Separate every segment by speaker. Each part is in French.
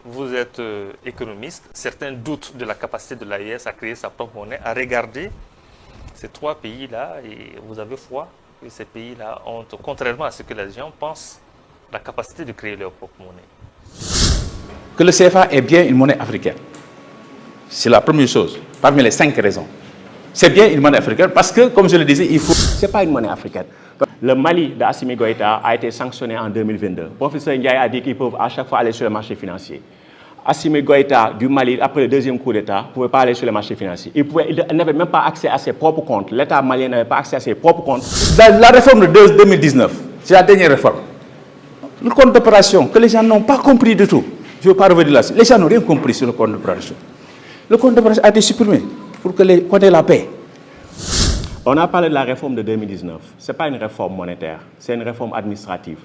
Speaker 1: vous êtes économiste, certains doutent de la capacité de l'AES à créer sa propre monnaie, à regarder ces trois pays-là, et vous avez foi que ces pays-là ont, contrairement à ce que les gens pensent, la capacité de créer leur propre monnaie.
Speaker 2: Que le CFA est bien une monnaie africaine, c'est la première chose, parmi les 5 raisons. C'est bien une monnaie africaine parce que, comme je le disais, il faut...
Speaker 3: Ce n'est pas une monnaie africaine. Le Mali d'Assimi Goïta a été sanctionné en 2022. Le professeur Ndiaye a dit qu'ils peuvent à chaque fois aller sur le marché financier. Assimi Goïta du Mali, après le deuxième coup d'État, ne pouvait pas aller sur le marché financier. Il n'avait même pas accès à ses propres comptes. L'État malien n'avait pas accès à ses propres comptes.
Speaker 2: La réforme de 2019, c'est la dernière réforme. Le compte d'opération, que les gens n'ont pas compris du tout. Je ne veux pas revenir là-dessus. Les gens n'ont rien compris sur le compte d'opération. Le compte d'opération a été supprimé pour qu'on ait la paix.
Speaker 3: On a parlé de la réforme de 2019. Ce n'est pas une réforme monétaire, c'est une réforme administrative.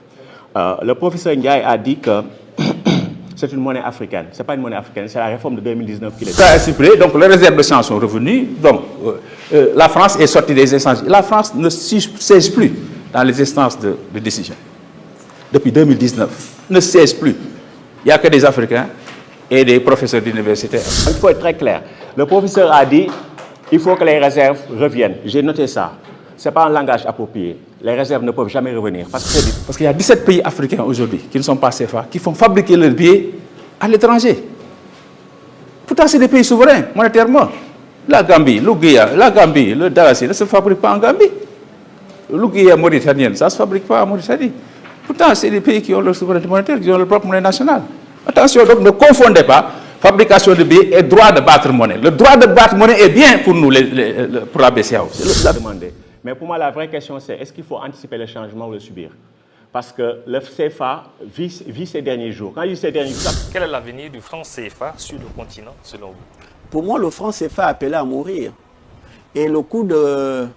Speaker 3: Le professeur Ndiaye a dit que c'est une monnaie africaine. Ce n'est pas une monnaie africaine, c'est la réforme de 2019 qui est
Speaker 2: supprimée. Donc les réserves de change sont revenues. Donc la France est sortie des instances. La France ne siège plus dans les instances de décision. Depuis 2019, ne siège plus. Il n'y a que des Africains et des professeurs d'université.
Speaker 3: Il faut être très clair. Le professeur a dit il faut que les réserves reviennent. J'ai noté ça. Ce n'est pas un langage approprié. Les réserves ne peuvent jamais revenir.
Speaker 2: Parce qu'il y a 17 pays africains aujourd'hui qui ne sont pas CFA, qui font fabriquer leurs billets à l'étranger. Pourtant, c'est des pays souverains, monétairement. La Gambie, le Dalasi ne se fabrique pas en Gambie. L'Ouguiya mauritanienne, ça ne se fabrique pas en Mauritanie. Pourtant, c'est des pays qui ont leur souveraineté monétaire, qui ont leur propre monnaie nationale. Attention, donc ne confondez pas fabrication de billets et droit de battre monnaie. Le droit de battre monnaie est bien pour nous, pour la BCEAO.
Speaker 3: Mais pour moi, la vraie question, c'est est-ce qu'il faut anticiper le changement ou le subir? Parce que le CFA vit ces derniers jours. Quand il dit ces derniers jours...
Speaker 1: Quel est l'avenir du franc CFA sur le continent, selon vous?
Speaker 4: Pour moi, le franc CFA appelé à mourir. Et le coup de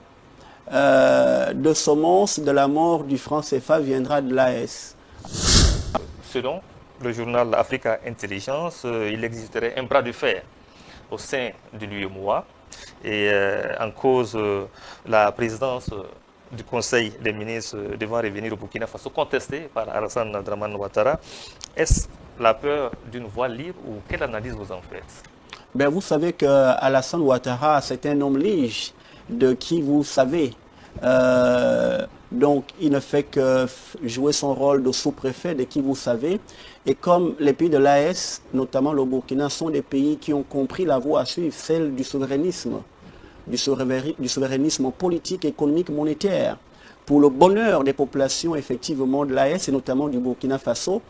Speaker 4: semonce de la mort du franc CFA viendra de l'AES.
Speaker 1: Selon le journal Africa Intelligence, il existerait un bras de fer au sein de l'UEMOA et en cause la présidence du Conseil des ministres devant revenir au Burkina Faso, contestée par Alassane Dramane Ouattara. Est-ce la peur d'une voie libre ou quelle analyse vous en faites?
Speaker 4: Ben, vous savez qu'Alassane Ouattara, c'est un homme lige de qui vous savez. Donc, il ne fait que jouer son rôle de sous-préfet de qui vous savez. Et comme les pays de l'AES, notamment le Burkina, sont des pays qui ont compris la voie à suivre, celle du souverainisme politique, économique, monétaire, pour le bonheur des populations effectivement de l'AES et notamment du Burkina Faso,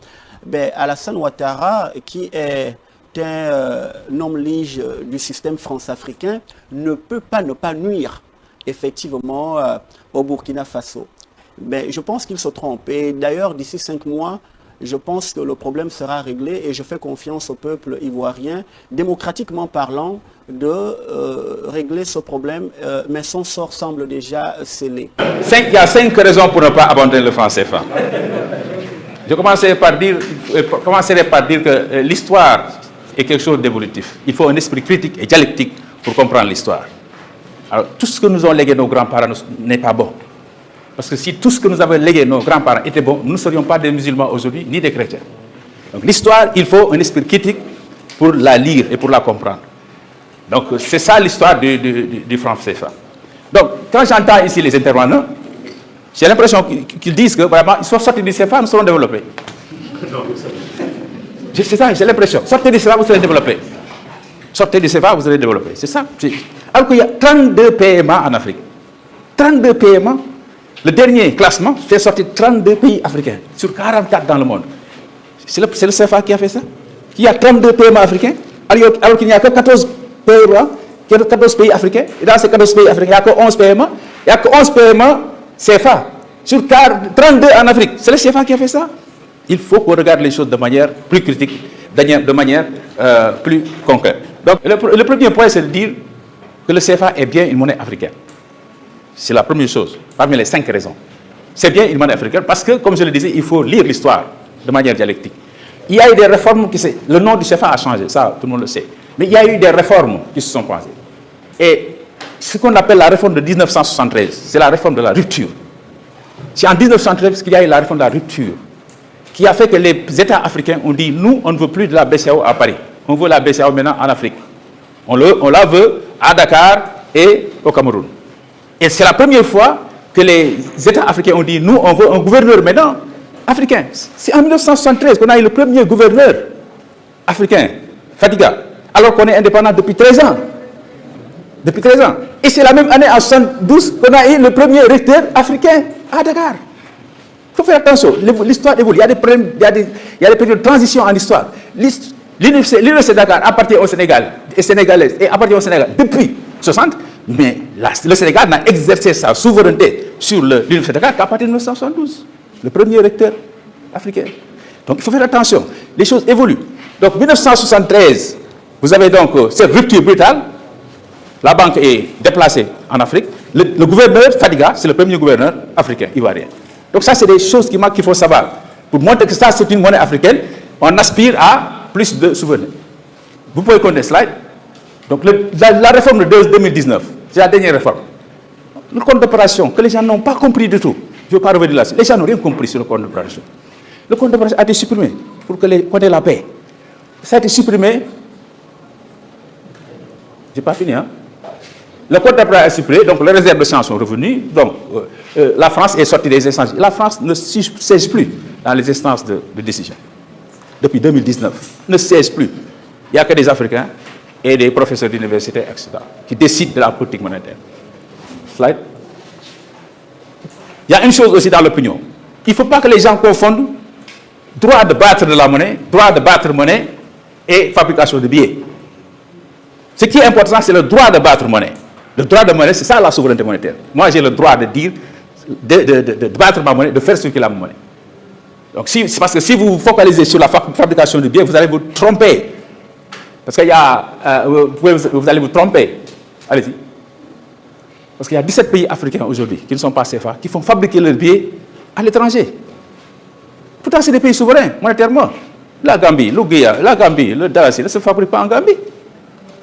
Speaker 4: ben, Alassane Ouattara, qui est un homme lige du système france-africain, ne peut pas ne pas nuire effectivement au Burkina Faso. Mais je pense qu'il se trompe. Et d'ailleurs, d'ici 5 mois, je pense que le problème sera réglé et je fais confiance au peuple ivoirien, démocratiquement parlant, de régler ce problème, mais son sort semble déjà scellé.
Speaker 2: Il y a 5 raisons pour ne pas abandonner le franc CFA. Je commencerai par dire que l'histoire est quelque chose d'évolutif. Il faut un esprit critique et dialectique pour comprendre l'histoire. Alors, tout ce que nous ont légué nos grands-parents n'est pas bon. Parce que si tout ce que nous avons légué nos grands-parents était bon, nous ne serions pas des musulmans aujourd'hui, ni des chrétiens. Donc l'histoire, il faut un esprit critique pour la lire et pour la comprendre. Donc c'est ça l'histoire du franc CFA. Donc quand j'entends ici les intervenants, j'ai l'impression qu'ils disent que vraiment, ils sont sortis du CFA, nous serons développés. C'est ça, j'ai l'impression. Sortez du CFA, vous serez développés. Sortez du CFA, vous serez développés. C'est ça. Alors qu'il y a 32 PMA en Afrique. 32 PMA. Le dernier classement fait sortir 32 pays africains sur 44 dans le monde. C'est le CFA qui a fait ça. Il y a 32 PMA africains, alors qu'il n'y a que 14 PMA, 14 pays africains. Et dans ces 14 pays africains, il n'y a que 11 PMA. Il n'y a que 11 PMA CFA sur 32 en Afrique. C'est le CFA qui a fait ça. Il faut qu'on regarde les choses de manière plus critique, de manière plus concrète. Donc le premier point, c'est de dire que le CFA est bien une monnaie africaine. C'est la première chose, parmi les 5 raisons. C'est bien une monnaie africaine parce que, comme je le disais, il faut lire l'histoire de manière dialectique. Il y a eu des réformes le nom du CFA a changé, ça tout le monde le sait. Mais il y a eu des réformes qui se sont passées. Et ce qu'on appelle la réforme de 1973, c'est la réforme de la rupture. C'est en 1973 qu'il y a eu la réforme de la rupture qui a fait que les États africains ont dit, nous, on ne veut plus de la BCEAO à Paris. On veut la BCEAO maintenant en Afrique. On la veut à Dakar et au Cameroun. Et c'est la première fois que les États africains ont dit, nous, on veut un gouverneur maintenant africain. C'est en 1973 qu'on a eu le premier gouverneur africain, Fadiga, alors qu'on est indépendant depuis 13 ans. Depuis 13 ans. Et c'est la même année, en 1972, qu'on a eu le premier recteur africain à Dakar. Il faut faire attention, l'histoire évolue. Il y a des problèmes, il y a des périodes de transition en histoire. L'université de Dakar appartient au Sénégal, et sénégalaise, et appartient au Sénégal depuis 60, mais le Sénégal n'a exercé sa souveraineté sur l'université de Dakar qu'à partir de 1972. Le premier recteur africain. Donc il faut faire attention, les choses évoluent. Donc 1973, vous avez donc cette rupture brutale, la banque est déplacée en Afrique, le gouverneur Fadiga, c'est le premier gouverneur africain, ivoirien. Donc ça, c'est des choses qu'il faut savoir. Pour montrer que ça, c'est une monnaie africaine, on aspire à plus de souveraineté. Vous pouvez connaître le slide. Donc la réforme de 2019, c'est la dernière réforme. Le compte d'opération, que les gens n'ont pas compris du tout. Je ne veux pas revenir là-dessus. Les gens n'ont rien compris sur le compte d'opération. Le compte d'opération a été supprimé pour qu'on ait la paix. Ça a été supprimé. Je n'ai pas fini, hein? Le compte d'opération est supprimé, donc les réserves de change sont revenues. Donc la France est sortie des instances. La France ne siège plus dans les instances de décision. Depuis 2019, ne siège plus. Il n'y a que des Africains et des professeurs d'université, etc., qui décident de la politique monétaire. Slide. Il y a une chose aussi dans l'opinion. Il ne faut pas que les gens confondent droit de battre de la monnaie, droit de battre monnaie et fabrication de billets. Ce qui est important, c'est le droit de battre monnaie. Le droit de monnaie, c'est ça la souveraineté monétaire. Moi, j'ai le droit de dire, de battre ma monnaie, de faire circuler la monnaie. Donc, c'est parce que si vous vous focalisez sur la fabrication de billets, vous allez vous tromper. Parce qu'il y a, vous allez vous tromper. Allez-y. Parce qu'il y a 17 pays africains aujourd'hui qui ne sont pas CFA, qui font fabriquer leurs billets à l'étranger. Pourtant, c'est des pays souverains, monétairement. La Gambie, le Dalasi, ne se fabrique pas en Gambie.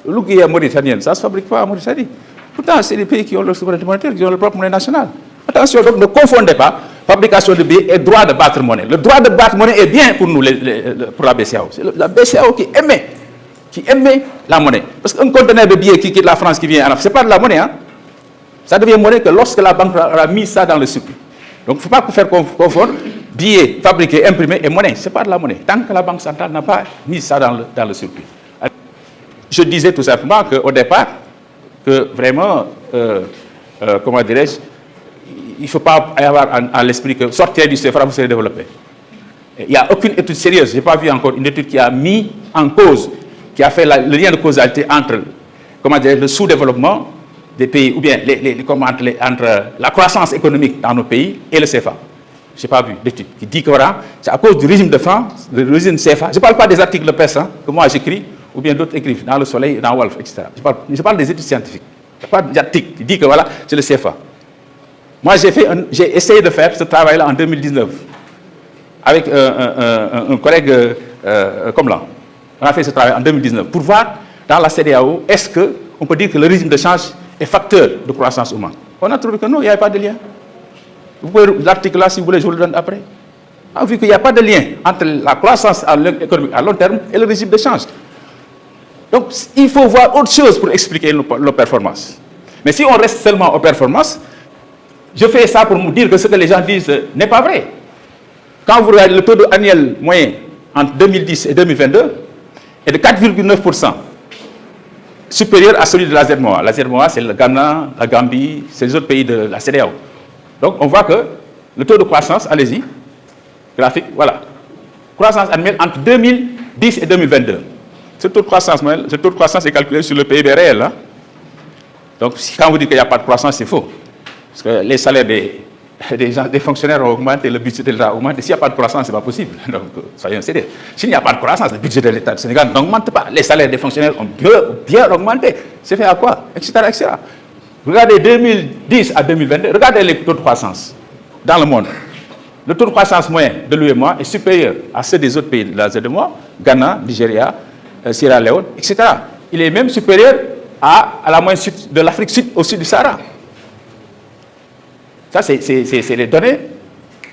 Speaker 2: L'Ouguiya mauritanienne, ça ne se fabrique pas en Mauritanie. Pourtant, c'est des pays qui ont leur souveraineté monétaire, qui ont leur propre monnaie nationale. Attention, donc ne confondez pas fabrication de billets et droit de battre monnaie. Le droit de battre monnaie est bien pour nous, pour la BCEAO. C'est la BCEAO qui aimait la monnaie. Parce qu'un conteneur de billets qui quitte la France, qui vient en Afrique, ce n'est pas de la monnaie. Hein? Ça devient monnaie que lorsque la banque aura mis ça dans le circuit. Donc, il ne faut pas faire confondre billets fabriqués, imprimés et monnaie. Ce n'est pas de la monnaie. Tant que la Banque centrale n'a pas mis ça dans le circuit. Je disais tout simplement qu'au départ, que vraiment, comment dirais-je, il ne faut pas avoir à l'esprit que sortir du CFA, vous serez développé. Il n'y a aucune étude sérieuse, je n'ai pas vu encore une étude qui a mis en cause, qui a fait le lien de causalité entre, comment dirais-je, le sous-développement des pays, ou bien entre la croissance économique dans nos pays et le CFA. Je n'ai pas vu d'étude qui dit que voilà, c'est à cause du régime de France, du régime CFA. Je ne parle pas des articles de presse que moi j'écris, ou bien d'autres écrivent dans Le Soleil, dans Wolf, etc. Je parle des études scientifiques. Il n'y a pas d'article qui dit que voilà, c'est le CFA. Moi, j'ai essayé de faire ce travail-là en 2019 avec un collègue comme là. On a fait ce travail en 2019 pour voir dans la CEDEAO, est-ce qu'on peut dire que le régime de change est facteur de croissance ou non. On a trouvé que non, il n'y avait pas de lien. Vous pouvez l'article là, si vous voulez, je vous le donne après. On a vu qu'il n'y a pas de lien entre la croissance économique à long terme et le régime de change. Donc, il faut voir autre chose pour expliquer nos performances. Mais si on reste seulement aux performances, je fais ça pour vous dire que ce que les gens disent n'est pas vrai. Quand vous regardez le taux annuel moyen entre 2010 et 2022 est de 4,9%, supérieur à celui de la ZMOA. La ZMOA, c'est le Ghana, la Gambie, c'est les autres pays de la CEDEAO. Donc, on voit que le taux de croissance, allez-y, graphique, voilà. Croissance annuelle entre 2010 et 2022. Ce taux de croissance est calculé sur le PIB réel. Hein? Donc, quand vous dites qu'il n'y a pas de croissance, c'est faux. Parce que les salaires des fonctionnaires ont augmenté, le budget de l'État a augmenté. S'il n'y a pas de croissance, ce n'est pas possible. Donc, soyons sérieux. S'il n'y a pas de croissance, le budget de l'État du Sénégal n'augmente pas. Les salaires des fonctionnaires ont bien augmenté. C'est fait à quoi, etc., etc. Regardez 2010 à 2022, regardez les taux de croissance dans le monde. Le taux de croissance moyen de l'UEMOA est supérieur à ceux des autres pays de la ZMOA, Ghana, Nigeria, Sierra Leone, etc. Il est même supérieur à la moyenne de l'Afrique sud au sud du Sahara. Ça, c'est les données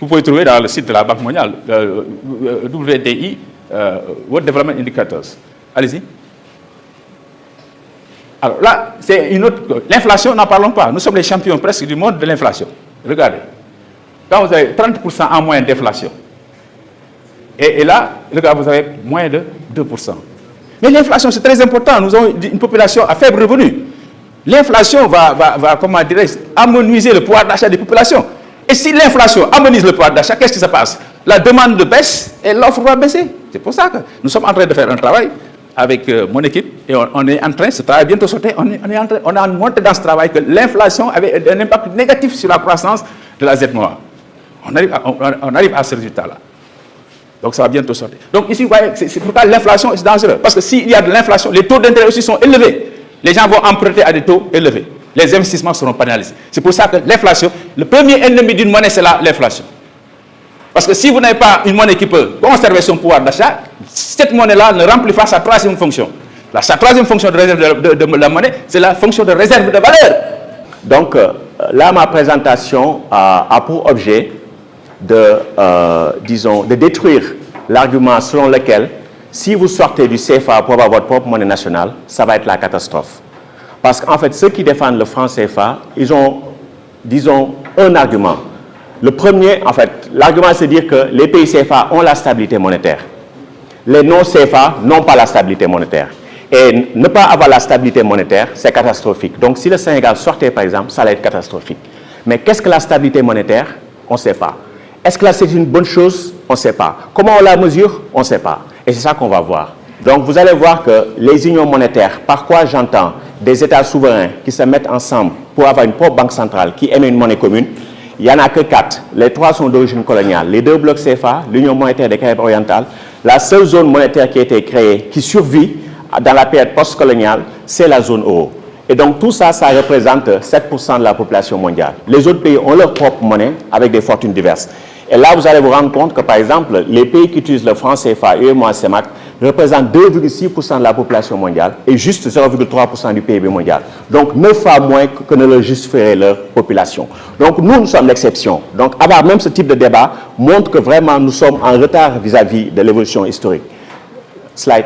Speaker 2: Vous pouvez trouver dans le site de la Banque mondiale, WDI, World Development Indicators. Allez-y. Alors là, c'est une autre... L'inflation, n'en parlons pas. Nous sommes les champions presque du monde de l'inflation. Regardez. Quand vous avez 30% en moins d'inflation, et là, regardez, vous avez moins de 2%. Mais l'inflation, c'est très important. Nous avons une population à faible revenu. L'inflation va comment dirais-je, amenuiser le pouvoir d'achat des populations. Et si l'inflation amenuise le pouvoir d'achat, qu'est-ce qui se passe? La demande baisse et l'offre va baisser. C'est pour ça que nous sommes en train de faire un travail avec mon équipe et on est en train, ce travail bientôt sortir, on a montré dans ce travail que l'inflation avait un impact négatif sur la croissance de la Z-Noire. On arrive à ce résultat-là. Donc ça va bientôt sortir. Donc ici, vous voyez, c'est pourquoi l'inflation est dangereuse. Parce que s'il y a de l'inflation, les taux d'intérêt aussi sont élevés. Les gens vont emprunter à des taux élevés. Les investissements seront pénalisés. C'est pour ça que l'inflation, le premier ennemi d'une monnaie, c'est l'inflation. Parce que si vous n'avez pas une monnaie qui peut conserver son pouvoir d'achat, cette monnaie-là ne remplit pas sa troisième fonction. Sa troisième fonction de réserve de la monnaie, c'est la fonction de réserve de valeur.
Speaker 3: Donc là, ma présentation a pour objet de détruire l'argument selon lequel si vous sortez du CFA pour avoir votre propre monnaie nationale, ça va être la catastrophe. Parce qu'en fait, ceux qui défendent le franc CFA, ils ont, disons, un argument. Le premier, en fait, l'argument, c'est de dire que les pays CFA ont la stabilité monétaire. Les non-CFA n'ont pas la stabilité monétaire. Et ne pas avoir la stabilité monétaire, c'est catastrophique. Donc, si le Sénégal sortait, par exemple, ça allait être catastrophique. Mais qu'est-ce que la stabilité monétaire? On ne sait pas. Est-ce que là, c'est une bonne chose? On ne sait pas. Comment on la mesure? On ne sait pas. Et c'est ça qu'on va voir. Donc, vous allez voir que les unions monétaires, par quoi j'entends des États souverains qui se mettent ensemble pour avoir une propre banque centrale qui émet une monnaie commune, il n'y en a que 4. Les 3 sont d'origine coloniale. Les 2 blocs CFA, l'Union monétaire des Caraïbes orientales, la seule zone monétaire qui a été créée, qui survit dans la période post-coloniale, c'est la zone euro. Et donc tout ça, ça représente 7% de la population mondiale. Les autres pays ont leur propre monnaie avec des fortunes diverses. Et là, vous allez vous rendre compte que, par exemple, les pays qui utilisent le franc CFA, UEMOA, CEMAC, représentent 2,6% de la population mondiale et juste 0,3% du PIB mondial. Donc, 9 fois moins que ne le justifierait leur population. Donc, nous sommes l'exception. Donc, avoir même ce type de débat montre que vraiment nous sommes en retard vis-à-vis de l'évolution historique. Slide.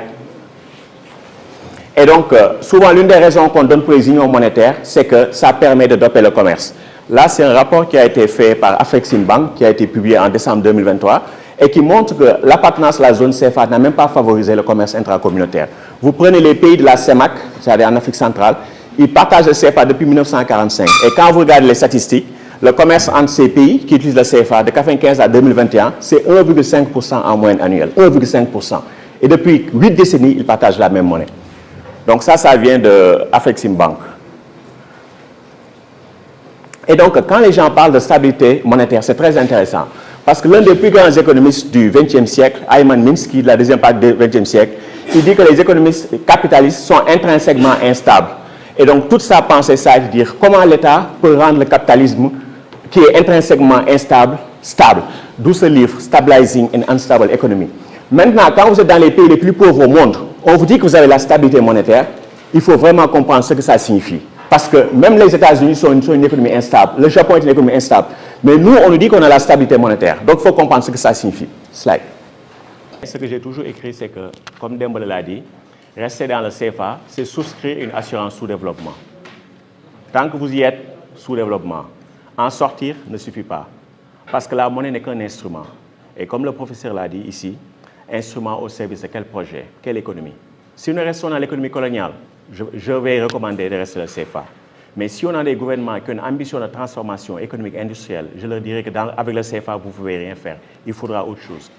Speaker 3: Et donc, souvent, l'une des raisons qu'on donne pour les unions monétaires, c'est que ça permet de doper le commerce. Là, c'est un rapport qui a été fait par Afreximbank, qui a été publié en décembre 2023, et qui montre que l'appartenance à la zone CFA n'a même pas favorisé le commerce intracommunautaire. Vous prenez les pays de la CEMAC, c'est-à-dire en Afrique centrale, ils partagent le CFA depuis 1945. Et quand vous regardez les statistiques, le commerce entre ces pays qui utilisent le CFA de 1995 à 2021, c'est 1,5% en moyenne annuelle. 1,5%. Et depuis 8 décennies, ils partagent la même monnaie. Donc ça vient de Afreximbank. Et donc, quand les gens parlent de stabilité monétaire, c'est très intéressant. Parce que l'un des plus grands économistes du XXe siècle, Ayman Minsky, de la deuxième partie du XXe siècle, il dit que les économistes capitalistes sont intrinsèquement instables. Et donc, toute sa pensée, ça veut dire comment l'État peut rendre le capitalisme, qui est intrinsèquement instable, stable. D'où ce livre, Stabilizing an Unstable Economy. Maintenant, quand vous êtes dans les pays les plus pauvres au monde, on vous dit que vous avez la stabilité monétaire, il faut vraiment comprendre ce que ça signifie. Parce que même les États-Unis sont une économie instable, le Japon est une économie instable. Mais nous, on nous dit qu'on a la stabilité monétaire. Donc, il faut comprendre ce que ça signifie. Slide. Ce que j'ai toujours écrit, c'est que, comme Dembélé l'a dit, rester dans le CFA, c'est souscrire une assurance sous-développement. Tant que vous y êtes, sous-développement. En sortir ne suffit pas. Parce que la monnaie n'est qu'un instrument. Et comme le professeur l'a dit ici, instrument au service de quel projet, quelle économie. Si nous restons dans l'économie coloniale, je vais recommander de rester le CFA. Mais si on a des gouvernements qui ont une ambition de transformation économique et industrielle, je leur dirais qu'avec le CFA, vous ne pouvez rien faire. Il faudra autre chose.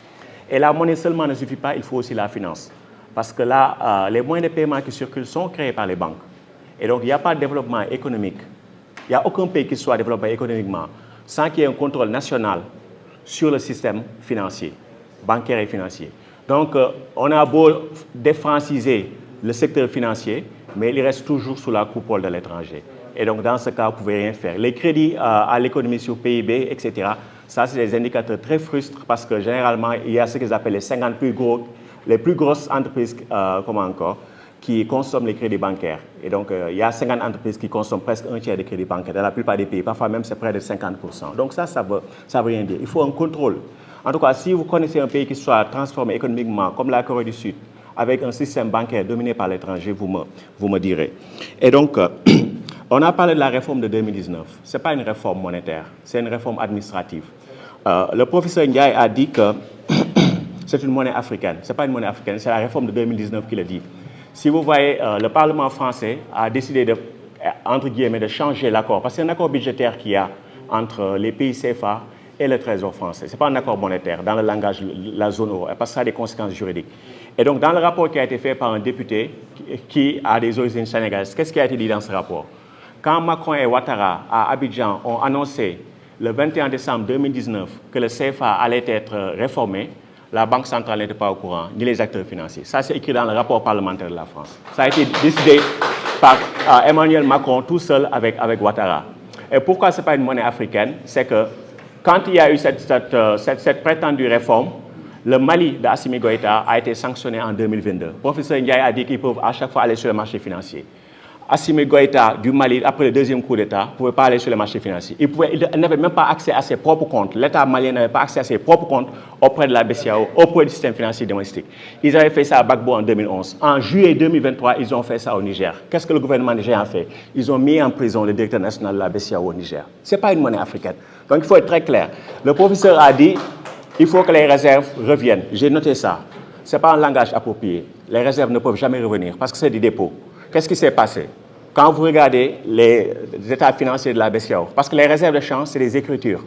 Speaker 3: Et la monnaie seulement ne suffit pas, il faut aussi la finance. Parce que là, les moyens de paiement qui circulent sont créés par les banques. Et donc, il n'y a pas de développement économique. Il n'y a aucun pays qui soit développé économiquement sans qu'il y ait un contrôle national sur le système financier, bancaire et financier. Donc, on a beau défranciser le secteur financier, mais il reste toujours sous la coupole de l'étranger. Et donc, dans ce cas, vous ne pouvez rien faire. Les crédits à l'économie sur PIB, etc., ça, c'est des indicateurs très frustrants parce que généralement, il y a ce qu'ils appellent les 50 les plus grosses entreprises, qui consomment les crédits bancaires. Et donc, il y a 50 entreprises qui consomment presque un tiers des crédits bancaires dans la plupart des pays. Parfois même, c'est près de 50%. Donc ça veut rien dire. Il faut un contrôle. En tout cas, si vous connaissez un pays qui soit transformé économiquement, comme la Corée du Sud, avec un système bancaire dominé par l'étranger, vous me direz. Et donc, on a parlé de la réforme de 2019. Ce n'est pas une réforme monétaire, c'est une réforme administrative. Le professeur Ndiaye a dit que c'est une monnaie africaine. Ce n'est pas une monnaie africaine, c'est la réforme de 2019 qui le dit. Si vous voyez, le Parlement français a décidé de, entre guillemets, de changer l'accord, parce que c'est un accord budgétaire qu'il y a entre les pays CFA et le Trésor français. Ce n'est pas un accord monétaire dans le langage de la zone euro, parce que ça a des conséquences juridiques. Et donc, dans le rapport qui a été fait par un député qui a des origines sénégalaises, qu'est-ce qui a été dit dans ce rapport? Quand Macron et Ouattara, à Abidjan, ont annoncé le 21 décembre 2019 que le CFA allait être réformé, la Banque centrale n'était pas au courant, ni les acteurs financiers. Ça, c'est écrit dans le rapport parlementaire de la France. Ça a été décidé par Emmanuel Macron tout seul avec Ouattara. Et pourquoi ce n'est pas une monnaie africaine? C'est que quand il y a eu cette prétendue réforme, le Mali d'Assimi Goïta a été sanctionné en 2022. Le professeur Ndiaye a dit qu'ils peuvent à chaque fois aller sur le marché financier. Assimi Goïta du Mali, après le deuxième coup d'État, ne pouvait pas aller sur le marché financier. Il n'avait même pas accès à ses propres comptes. L'État malien n'avait pas accès à ses propres comptes auprès de la BCEAO, auprès du système financier domestique. Ils avaient fait ça à Gbagbo en 2011. En juillet 2023, ils ont fait ça au Niger. Qu'est-ce que le gouvernement nigérien a fait? Ils ont mis en prison le directeur national de la BCEAO au Niger. Ce n'est pas une monnaie africaine. Donc il faut être très clair. Le professeur a dit il faut que les réserves reviennent. J'ai noté ça. Ce n'est pas un langage approprié. Les réserves ne peuvent jamais revenir parce que c'est des dépôts. Qu'est-ce qui s'est passé? Quand vous regardez les états financiers de la BCEAO, parce que les réserves de change, c'est des écritures.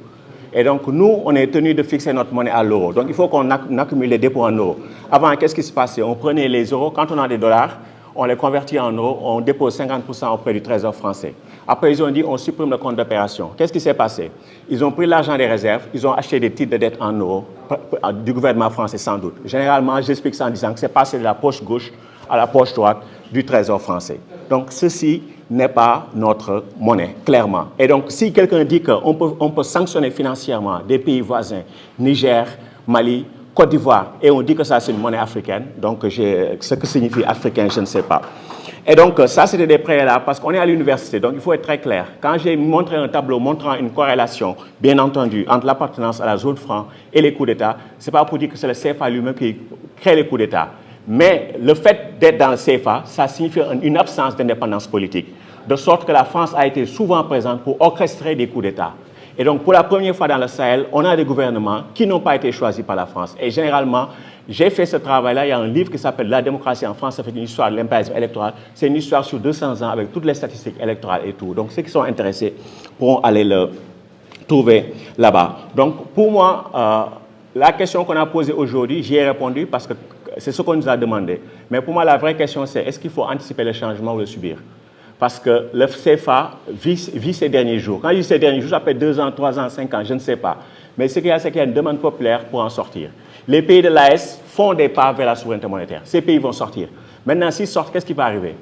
Speaker 3: Et donc, nous, on est tenu de fixer notre monnaie à l'euro. Donc, il faut qu'on accumule les dépôts en euros. Avant, qu'est-ce qui se passait? On prenait les euros, quand on a des dollars, on les convertit en euros, on dépose 50% auprès du Trésor français. Après, ils ont dit on supprime le compte d'opération. Qu'est-ce qui s'est passé? Ils ont pris l'argent des réserves, ils ont acheté des titres de dette en euros, du gouvernement français sans doute. Généralement, j'explique ça en disant que c'est passé de la poche gauche à la poche droite du Trésor français. Donc, ceci n'est pas notre monnaie, clairement. Et donc, si quelqu'un dit qu'on peut sanctionner financièrement des pays voisins, Niger, Mali, Côte d'Ivoire, et on dit que ça c'est une monnaie africaine, donc ce que signifie africain, je ne sais pas. Et donc, ça c'était des préalables parce qu'on est à l'université, donc il faut être très clair. Quand j'ai montré un tableau montrant une corrélation, bien entendu, entre l'appartenance à la zone franc et les coups d'État, ce n'est pas pour dire que c'est le CFA lui-même qui crée les coups d'État. Mais le fait d'être dans le CFA, ça signifie une absence d'indépendance politique. De sorte que la France a été souvent présente pour orchestrer des coups d'État. Et donc, pour la première fois dans le Sahel, on a des gouvernements qui n'ont pas été choisis par la France. Et généralement, j'ai fait ce travail-là. Il y a un livre qui s'appelle « La démocratie en France », ça fait une histoire de l'impérialisme électoral. C'est une histoire sur 200 ans avec toutes les statistiques électorales et tout. Donc, ceux qui sont intéressés pourront aller le trouver là-bas. Donc, pour moi, la question qu'on a posée aujourd'hui, j'y ai répondu parce que c'est ce qu'on nous a demandé. Mais pour moi, la vraie question, c'est est-ce qu'il faut anticiper le changement ou le subir? Parce que le CFA vit ces derniers jours. Quand je dis ces derniers jours, ça peut être 2 ans, 3 ans, 5 ans, je ne sais pas. Mais ce qu'il y a, c'est qu'il y a une demande populaire pour en sortir. Les pays de l'AES font des pas vers la souveraineté monétaire. Ces pays vont sortir. Maintenant, s'ils sortent, qu'est-ce qui va arriver?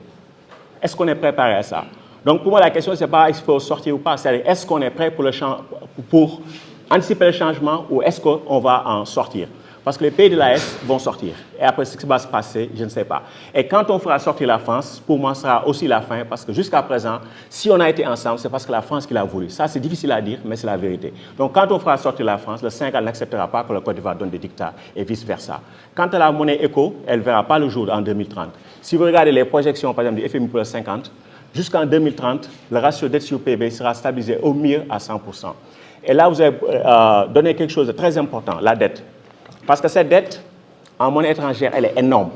Speaker 3: Est-ce qu'on est préparé à ça? Donc, pour moi, la question, ce n'est pas est-ce qu'il faut sortir ou pas. C'est est-ce qu'on est prêt pour anticiper le changement ou est-ce qu'on va en sortir? Parce que les pays de l'AES vont sortir. Et après, ce qui va se passer, je ne sais pas. Et quand on fera sortir la France, pour moi, ce sera aussi la fin. Parce que jusqu'à présent, si on a été ensemble, c'est parce que la France qui l'a voulu. Ça, c'est difficile à dire, mais c'est la vérité. Donc, quand on fera sortir la France, le Sénégal n'acceptera pas que le Côte d'Ivoire donne des dictats et vice-versa. Quant à la monnaie éco, elle ne verra pas le jour en 2030. Si vous regardez les projections, par exemple, du FMI pour le 50, jusqu'en 2030, le ratio dette sur PIB sera stabilisé au mieux à 100%. Et là, vous avez donné quelque chose de très important, la dette. Parce que cette dette, en monnaie étrangère, elle est énorme.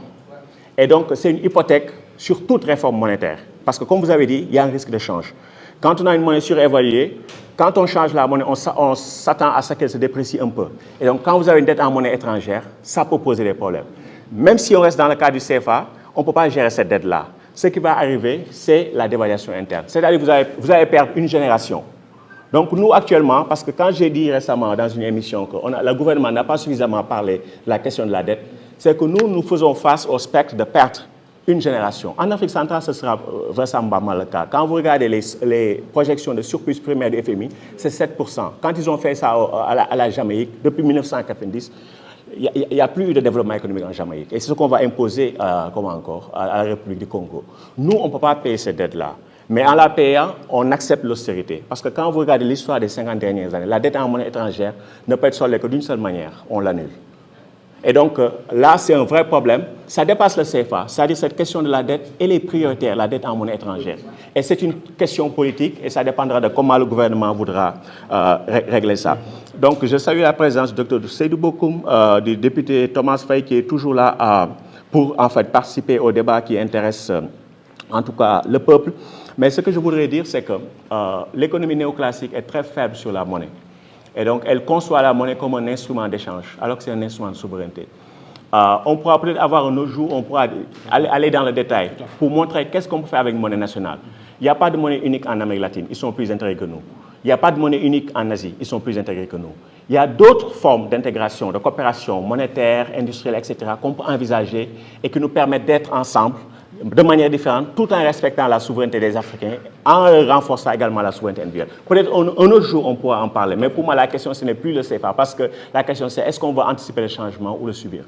Speaker 3: Et donc, c'est une hypothèque sur toute réforme monétaire. Parce que, comme vous avez dit, il y a un risque de change. Quand on a une monnaie surévaluée, quand on change la monnaie, on s'attend à ce qu'elle se déprécie un peu. Et donc, quand vous avez une dette en monnaie étrangère, ça peut poser des problèmes. Même si on reste dans le cas du CFA, on ne peut pas gérer cette dette-là. Ce qui va arriver, c'est la dévaluation interne. C'est-à-dire que vous allez perdre une génération. Donc nous, actuellement, parce que quand j'ai dit récemment dans une émission que le gouvernement n'a pas suffisamment parlé de la question de la dette, c'est que nous faisons face au spectre de perdre une génération. En Afrique centrale, ce sera vraisemblablement le cas. Quand vous regardez les projections de surplus primaire du FMI, c'est 7%. Quand ils ont fait ça à la Jamaïque, depuis 1990, il n'y a plus eu de développement économique en Jamaïque. Et c'est ce qu'on va imposer à la République du Congo. Nous, on ne peut pas payer cette dette-là. Mais en la payant, on accepte l'austérité. Parce que quand vous regardez l'histoire des 50 dernières années, la dette en monnaie étrangère ne peut être soldée que d'une seule manière, on l'annule. Et donc là, c'est un vrai problème. Ça dépasse le CFA. C'est-à-dire cette question de la dette, elle est prioritaire, la dette en monnaie étrangère. Et c'est une question politique et ça dépendra de comment le gouvernement voudra régler ça. Donc je salue la présence du Dr Seydou Bokoum, du député Thomas Faye, qui est toujours là pour en fait participer au débat qui intéresse en tout cas le peuple. Mais ce que je voudrais dire, c'est que l'économie néoclassique est très faible sur la monnaie. Et donc, elle conçoit la monnaie comme un instrument d'échange, alors que c'est un instrument de souveraineté. On pourra peut-être avoir un autre jour, on pourra aller dans le détail pour montrer qu'est-ce qu'on peut faire avec une monnaie nationale. Il n'y a pas de monnaie unique en Amérique latine, ils sont plus intégrés que nous. Il n'y a pas de monnaie unique en Asie, ils sont plus intégrés que nous. Il y a d'autres formes d'intégration, de coopération monétaire, industrielle, etc., qu'on peut envisager et qui nous permettent d'être ensemble de manière différente, tout en respectant la souveraineté des Africains, en renforçant également la souveraineté individuelle. Peut-être un autre jour, on pourra en parler, mais pour moi, la question, ce n'est plus le CFA, parce que la question, c'est est-ce qu'on va anticiper le changement ou le subir?